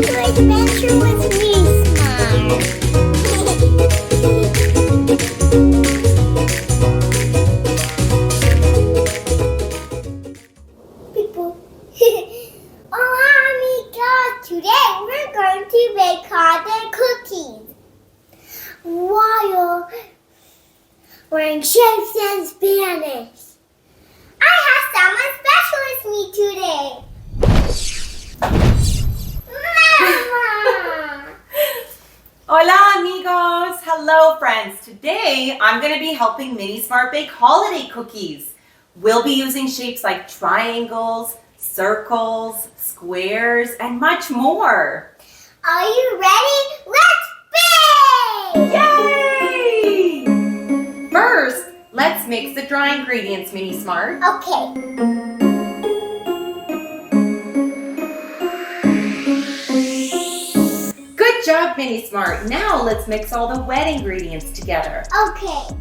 to adventure with MiniSmart. People. Oh, today we're going to make cotton cookies while wearing shapes in Spanish. I have someone special with me today. Mama! Hola amigos! Hello friends! Today I'm going to be helping MiniSmart bake holiday cookies. We'll be using shapes like triangles, circles, squares, and much more. Are you ready? Let's bake! Yay! First, let's mix the dry ingredients, MiniSmart. Okay. Good job, MiniSmart. Now let's mix all the wet ingredients together. Okay.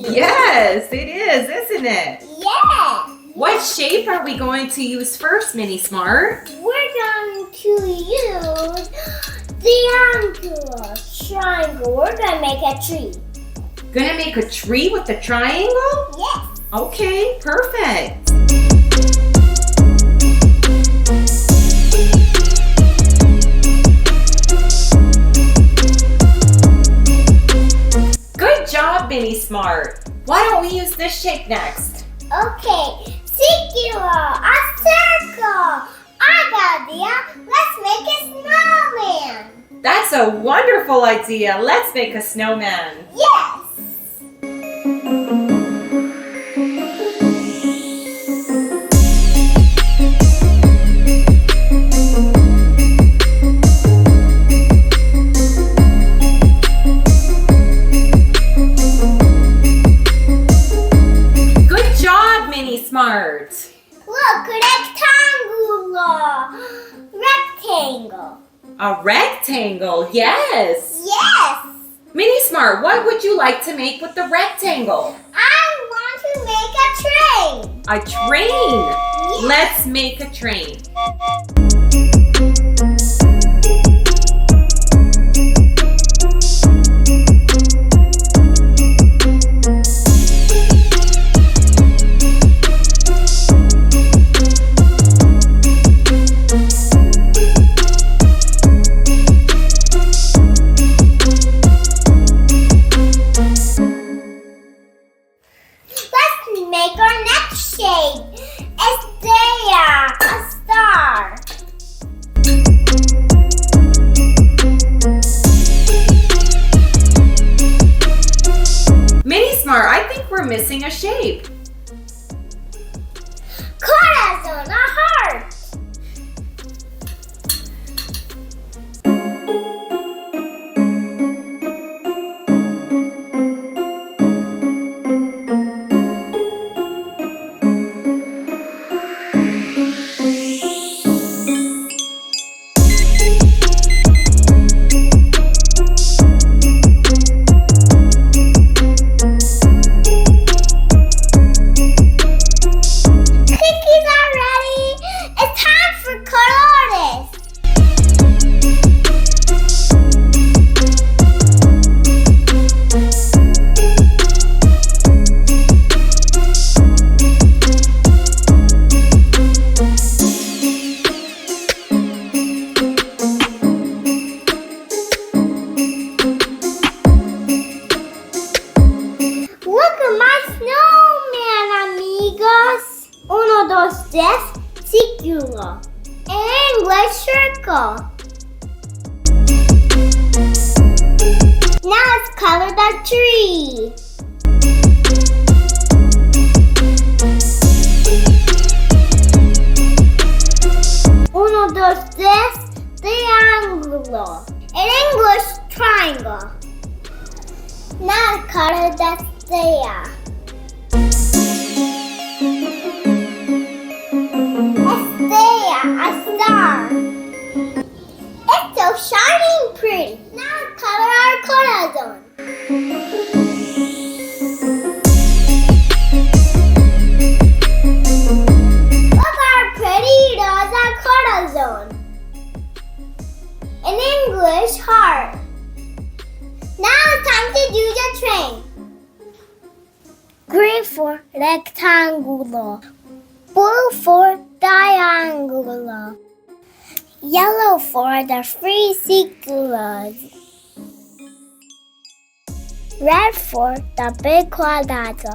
Yes, it is, isn't it? Yes. What shape are we going to use first, MiniSmart? We're going to use triangle, triangle. We're going to make a tree. Gonna make a tree with the triangle? Yes. Okay, perfect. Good job, MiniSmart. Why don't we use this shape next? Okay, círculo, a circle. I got the idea. Let's make a snowman. That's a wonderful idea. Let's make a snowman. Yes. Smart. Look, rectangle. A rectangle, yes. Yes. MiniSmart, what would you like to make with the rectangle? I want to make a train. A train? Yes. Let's make a train. Make our next shape. Estrella, a star. MiniSmart, I think we're missing a shape. Corazon, a heart. círculo. In English, circle. Now let's color the tree. Uno, dos, tres, triángulo. rectangulo. Blue for triángulo. Yellow for the three círculos. Red for the big cuadrado.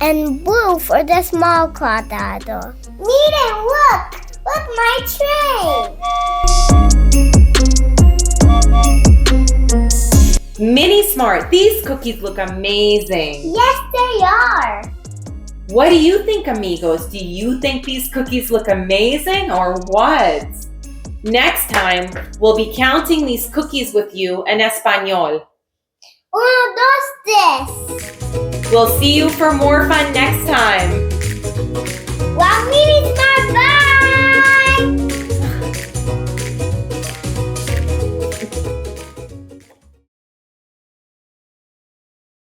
And blue for the small cuadrado. Nita, look! Look, my tray! MiniSmart, these cookies look amazing. Yes, they are. What do you think, amigos? Do you think these cookies look amazing or what? Next time, we'll be counting these cookies with you in Espanol. Uno, dos, tres. We'll see you for more fun next time. Wow,